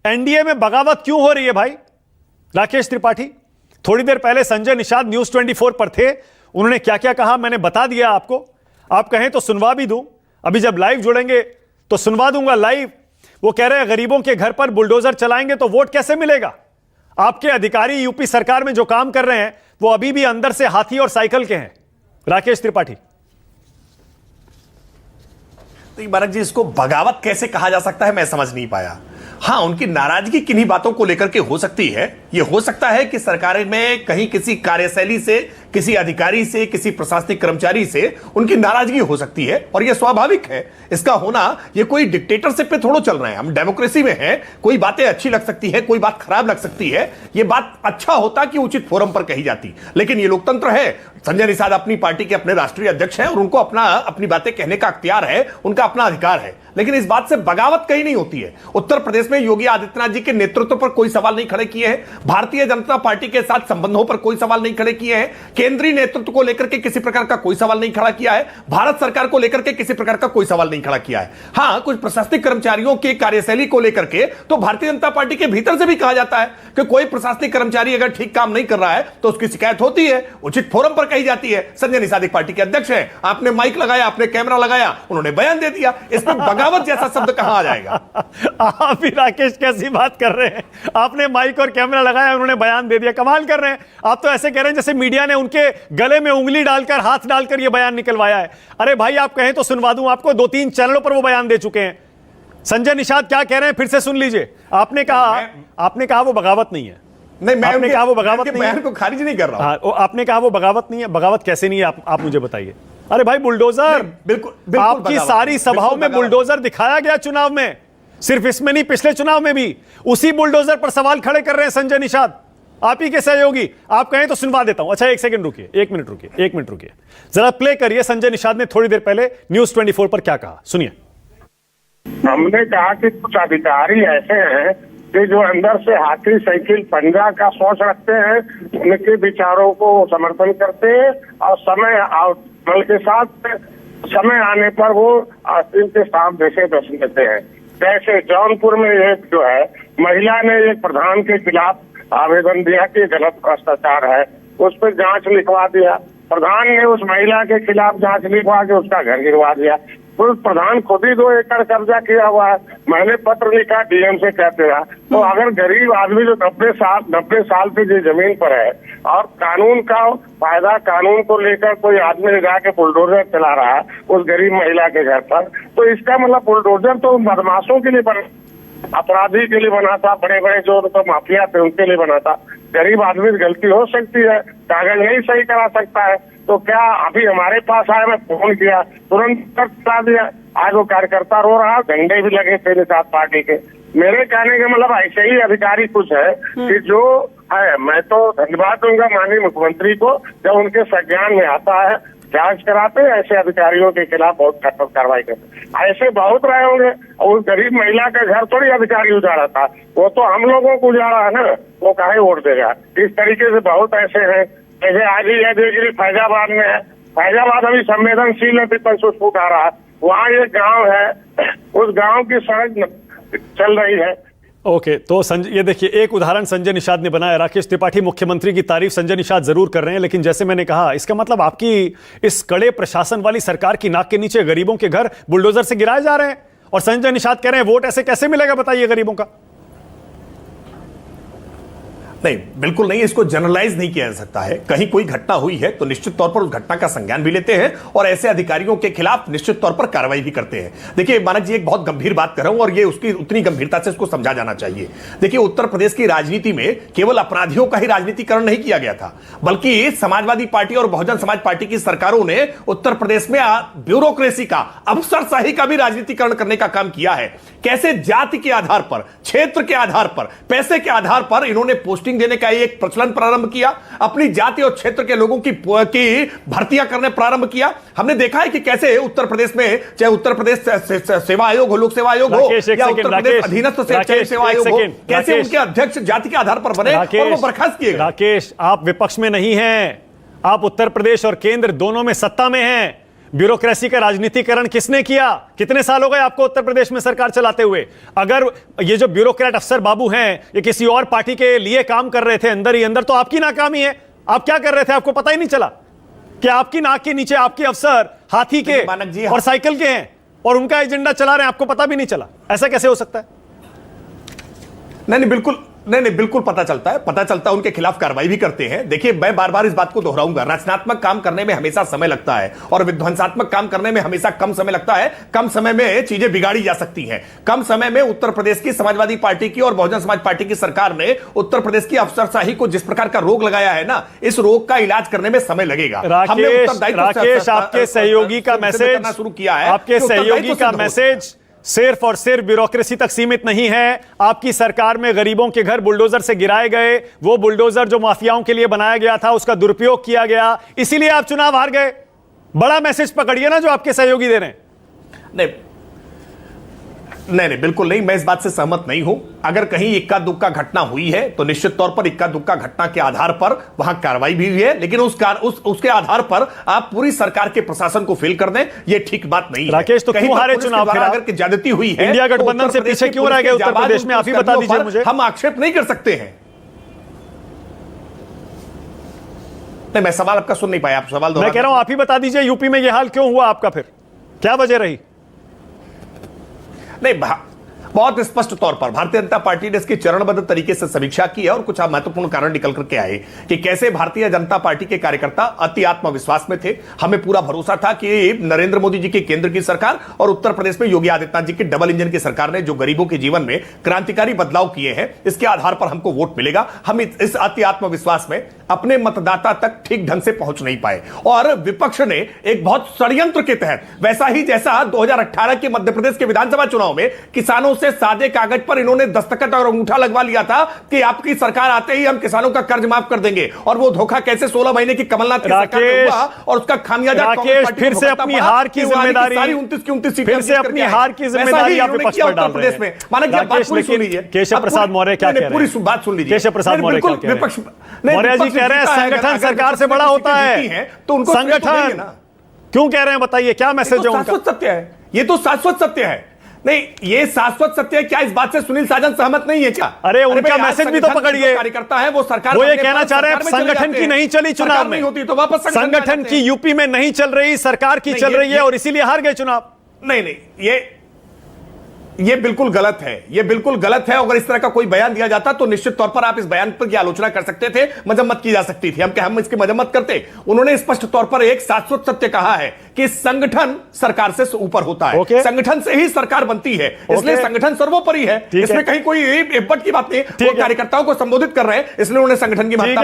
NDA में बगावत क्यों हो रही है भाई? राकेश त्रिपाठी थोड़ी देर पहले संजय निषाद न्यूज 24 पर थे, उन्होंने क्या क्या कहा मैंने बता दिया आपको। आप कहें तो सुनवा भी दूं, अभी जब लाइव जुड़ेंगे तो सुनवा दूंगा लाइव। वो कह रहे हैं गरीबों के घर पर बुलडोजर चलाएंगे तो वोट कैसे मिलेगा? आपके अधिकारी यूपी सरकार में जो काम कर रहे हैं वो अभी भी अंदर से हाथी और साइकिल के हैं। राकेश त्रिपाठी तो बालक जी, इसको बगावत कैसे कहा जा सकता है मैं समझ नहीं पाया। हाँ, उनकी नाराजगी किन्हीं बातों को लेकर के हो सकती है। यह हो सकता है कि सरकार में कहीं किसी कार्यशैली से, किसी अधिकारी से, किसी प्रशासनिक कर्मचारी से उनकी नाराजगी हो सकती है और यह स्वाभाविक है इसका होना। यह कोई डिक्टेटरशिप पे थोड़ा चल रहे हैं, हम डेमोक्रेसी में हैं। कोई बातें अच्छी लग सकती है, कोई बात खराब लग सकती है। यह बात अच्छा होता कि उचित फोरम पर कही जाती, लेकिन यह लोकतंत्र है। संजय निषाद अपनी पार्टी के अपने राष्ट्रीय अध्यक्ष हैं और उनको अपनी बातें कहने का अख्तियार है, उनका अपना अधिकार है। लेकिन इस बात से बगावत कहीं नहीं होती है। उत्तर प्रदेश में योगी आदित्यनाथ जी के नेतृत्व पर कोई सवाल नहीं खड़े किए हैं, भारतीय जनता पार्टी के साथ संबंधों पर कोई सवाल नहीं खड़े किए हैं, केंद्रीय नेतृत्व को लेकर के किसी प्रकार का कोई सवाल नहीं खड़ा किया है, भारत सरकार को लेकर के किसी प्रकार का कोई सवाल नहीं खड़ा किया है। हां, कुछ प्रशासनिक कर्मचारियों की कार्यशैली को लेकर के तो भारतीय जनता पार्टी के भीतर से भी कहा जाता है कि कोई प्रशासनिक कर्मचारी अगर ठीक काम नहीं कर रहा है तो उसकी शिकायत होती है, उचित फोरम पर कही जाती है। संजय निषाद एक पार्टी के अध्यक्ष हैं, आपने माइक लगाया, आपने कैमरा लगाया, उन्होंने बयान दे दिया। इसमें बगावत जैसा शब्द कहां आ जाएगा? आप भी राकेश कैसी बात कर रहे हैं? आपने माइक और कैमरा लगाया, उन्होंने बयान दे दिया, कमाल कर रहे हैं। आप तो ऐसे कह रहे हैं जैसे मीडिया ने उनके गले में उंगली डालकर, हाथ डालकर यह बयान निकलवाया है। अरे भाई, आप कहें तो सुनवा दूं आपको, 2-3 चैनलों पर वो बयान दे चुके हैं। संजय निषाद क्या कह रहे हैं फिर से सुन लीजिए। आपने कहा वो बगावत नहीं है। नहीं, मैं आपने कहा वो बगावत नहीं है, बयान को खारिज नहीं कर रहा हूं। आपने कहा वो बगावत नहीं है। बगावत कैसे नहीं है आप मुझे बताइए। अरे भाई, बुलडोजर, बिल्कुल आपकी सारी सभाओं में बुलडोजर दिखाया गया चुनाव में, सिर्फ इसमें नहीं, पिछले चुनाव में भी उसी बुलडोजर पर सवाल खड़े कर रहे हैं संजय निषाद, आप ही के सहयोगी। आप कहें तो सुनवा देता हूं। अच्छा, 1 सेकंड रुकिए, 1 मिनट रुकिए, 1 मिनट रुकिए, जरा प्ले करिए संजय निषाद ने थोड़ी देर पहले न्यूज 24 पर क्या कहा, सुनिए। हमने कहा कि कुछ अधिकारी ऐसे हैं कि जो अंदर से हाथी साइकिल पंजा का सोच रखते हैं, उनके विचारों को समर्थन करते हैं और बल के साथ समय आने पर वो आस्तीन के सांप जैसे दस देते हैं। जैसे जौनपुर में एक जो है महिला ने एक प्रधान के खिलाफ आवेदन दिया कि गलत भ्रष्टाचार है, उस पर जांच लिखवा दिया। प्रधान ने उस महिला के खिलाफ जांच लिखवा के उसका घर गिरवा दिया। उस प्रधान खुद ही 2 एकड़ कब्जा किया हुआ है। मैंने पत्र लिखा डीएम से कहते रहा। तो अगर गरीब आदमी जो 90 साल से जो जमीन पर है और कानून का फायदा, कानून को लेकर कोई आदमी जाके बुलडोजर चला रहा है उस गरीब महिला के घर पर, तो इसका मतलब बुलडोजर तो बदमाशों के लिए बना, अपराधी के लिए बना था, बड़े बड़े जो तो माफिया थे उनके लिए बना था। गरीब आदमी की गलती हो सकती है, कागज नहीं सही करा सकता है। तो क्या अभी हमारे पास आया, मैं फोन किया, तुरंत चला दिया। आज वो कार्यकर्ता रो रहा, झंडे भी लगे थे निषाद पार्टी के। मेरे कहने का मतलब ऐसे ही अधिकारी कुछ है कि जो है, मैं तो धन्यवाद दूंगा माननीय मुख्यमंत्री को, जब उनके संज्ञान में आता है जांच कराते हैं, ऐसे अधिकारियों के खिलाफ बहुत कठोर कार्रवाई करते। ऐसे बहुत रहे होंगे। और उस गरीब महिला का घर थोड़ी अधिकारी उजाड़ा था, वो तो हम लोगों को उजाड़ा है ना, वो काहे वोट देगा। इस तरीके से बहुत ऐसे हैं। जैसे आज ही देख फैजाबाद में है, फैजाबाद अभी संवेदनशील है, विपक्ष उसको उठा रहा है। वहाँ एक गाँव है, उस गाँव की सड़क चल रही है। ओके, तो ये देखिए, एक उदाहरण संजय निषाद ने बनाया। राकेश त्रिपाठी मुख्यमंत्री की तारीफ संजय निषाद जरूर कर रहे हैं, लेकिन जैसे मैंने कहा, इसका मतलब आपकी इस कड़े प्रशासन वाली सरकार की नाक के नीचे गरीबों के घर बुलडोजर से गिराए जा रहे हैं और संजय निषाद कह रहे हैं वोट ऐसे कैसे मिलेगा, बताइए गरीबों का। नहीं, बिल्कुल नहीं, इसको जनरलाइज नहीं किया जा सकता है। कहीं कोई घटना हुई है तो निश्चित तौर पर उस घटना का संज्ञान भी लेते हैं और ऐसे अधिकारियों के खिलाफ निश्चित तौर पर कार्रवाई भी करते हैं। देखिए मानक जी, एक बहुत गंभीर बात कर रहा हूं और ये उसकी उतनी गंभीरता से इसको समझा जाना चाहिए। देखिए, उत्तर प्रदेश की राजनीति में केवल अपराधियों का ही राजनीतिकरण नहीं किया गया था, बल्कि समाजवादी पार्टी और बहुजन समाज पार्टी की सरकारों ने उत्तर प्रदेश में ब्यूरोक्रेसी का, अफसरशाही का भी राजनीतिकरण करने का काम किया है। कैसे जाति के आधार पर, क्षेत्र के आधार पर, पैसे के आधार पर इन्होंने पोस्टिंग देने का एक प्रचलन प्रारंभ किया, अपनी जाति और क्षेत्र के लोगों की भर्तियां करने प्रारंभ किया। हमने देखा है कि कैसे उत्तर प्रदेश में, चाहे उत्तर प्रदेश सेवा आयोग हो, लोक सेवा आयोग हो, या उत्तर प्रदेश अधीनस्थ सेवा आयोग हो, कैसे उनके अध्यक्ष जाति के आधार पर बने और वो बर्खास्त किए गए। राकेश, आप विपक्ष में नहीं हैं, आप उत्तर प्रदेश और केंद्र दोनों में सत्ता में हैं। ब्यूरोक्रेसी का राजनीतिकरण किसने किया? कितने साल हो गए आपको उत्तर प्रदेश में सरकार चलाते हुए? अगर ये जो ब्यूरोक्रेट अफसर बाबू हैं ये किसी और पार्टी के लिए काम कर रहे थे अंदर ही अंदर, तो आपकी नाकामी है। आप क्या कर रहे थे, आपको पता ही नहीं चला कि आपकी नाक के नीचे आपके अफसर हाथी के मानक जी, और साइकिल के हैं और उनका एजेंडा चला रहे हैं, आपको पता भी नहीं चला? ऐसा कैसे हो सकता है? नहीं, बिल्कुल पता चलता है, पता चलता है, उनके खिलाफ कार्रवाई भी करते हैं। देखिए, मैं बार बार इस बात को दोहराऊंगा, रचनात्मक काम करने में हमेशा समय लगता है और विध्वंसात्मक काम करने में हमेशा कम समय लगता है। कम समय में चीजें बिगाड़ी जा सकती हैं। कम समय में उत्तर प्रदेश की समाजवादी पार्टी की और बहुजन समाज पार्टी की सरकार ने उत्तर प्रदेश की अफसरशाही को जिस प्रकार का रोग लगाया है ना, इस रोग का इलाज करने में समय लगेगा। राकेश, आपके सहयोगी का मैसेज शुरू किया है, आपके सहयोगी का मैसेज सिर्फ और सिर्फ ब्यूरोक्रेसी तक सीमित नहीं है। आपकी सरकार में गरीबों के घर बुलडोजर से गिराए गए, वो बुलडोजर जो माफियाओं के लिए बनाया गया था उसका दुरुपयोग किया गया, इसीलिए आप चुनाव हार गए। बड़ा मैसेज पकड़िए ना जो आपके सहयोगी दे रहे हैं। नहीं, बिल्कुल नहीं, मैं इस बात से सहमत नहीं हूं। अगर कहीं इक्का दुक्का घटना हुई है तो निश्चित तौर पर इक्का दुक्का घटना के आधार पर वहां कार्रवाई भी हुई है, लेकिन उसके आधार पर आप पूरी सरकार के प्रशासन को फेल कर दें, यह ठीक बात नहीं है। राकेश, तो क्यों हारे चुनाव? अगर ज्यादती हुई है, इंडिया गठबंधन से पीछे क्यों रह गए उत्तर प्रदेश में? आप ही बता दीजिए मुझे। हम आक्षेप नहीं कर सकते हैं। नहीं, मैं सवाल आपका सुन नहीं पाया, आप सवाल मैं कह रहा हूं आप ही बता दीजिए, यूपी में यह हाल क्यों हुआ आपका? फिर क्या वजह रही? नहीं, बहुत स्पष्ट तौर पर भारतीय जनता पार्टी ने इसकी चरणबद्ध तरीके से समीक्षा की है और कुछ महत्वपूर्ण कारण निकल करके आए कि कैसे भारतीय जनता पार्टी के कार्यकर्ता अति आत्मविश्वास में थे। हमें पूरा भरोसा था कि नरेंद्र मोदी जी की केंद्र की सरकार और उत्तर प्रदेश में योगी आदित्यनाथ जी की डबल इंजन की सरकार ने जो गरीबों के जीवन में क्रांतिकारी बदलाव किए हैं, इसके आधार पर हमको वोट मिलेगा। हम इस अति आत्मविश्वास में अपने मतदाता तक ठीक ढंग से पहुंच नहीं पाए और विपक्ष ने एक बहुत षड्यंत्र के तहत, वैसा ही जैसा 2018 के मध्य प्रदेश के विधानसभा चुनाव में किसानों से सादे कागज पर इन्होंने दस्तखत और अंगूठा लगवा लिया था कि आपकी सरकार आते ही हम किसानों का कर्ज माफ कर देंगे, और वो धोखा कैसे 16 महीने की कमलनाथ की सरकार में हुआ और उसका खामियाजा फिर से अपनी हार की जिम्मेदारी, फिर से अपनी हार की जिम्मेदारी आप विपक्ष पर डाल रहे हैं। केशव प्रसाद मौर्य क्या कह रहे हैं? पूरी बात सुन लीजिए। केशव प्रसाद मौर्य क्या कह रहे हैं? मौर्य जी कह रहे हैं संगठन सरकार से बड़ा होता है, तो उनको संगठन क्यों कह रहे हैं? बताइए क्या मैसेज है उनका? शाश्वत सत्य है, ये तो शाश्वत सत्य है। नहीं, ये शाश्वत सत्य है क्या? इस बात से सुनील साजन सहमत नहीं है क्या? अरे उनका मैसेज भी तो पकड़िए। कार्यकर्ता है वो, सरकार वो ये कहना चाह रहे हैं संगठन की नहीं चली चुनाव में, होती तो वापस संगठन की यूपी में नहीं चल रही, सरकार की चल रही है और इसीलिए हार गए चुनाव। नहीं, ये बिल्कुल गलत है, ये बिल्कुल गलत है। अगर इस तरह का कोई बयान दिया जाता तो निश्चित तौर पर आप इस बयान पर की आलोचना कर सकते थे, मजम्मत की जा सकती थी। हम इसकी मजम्मत करते। उन्होंने स्पष्ट तौर पर एक शाश्वत सत्य कहा है कि संगठन सरकार से ऊपर होता है, संगठन से ही सरकार बनती है, इसलिए संगठन सर्वोपरि है। इसमें कहीं कोई एब्बट की बात नहीं। वो कार्यकर्ताओं को संबोधित कर रहे हैं, इसलिए उन्होंने संगठन की महत्ता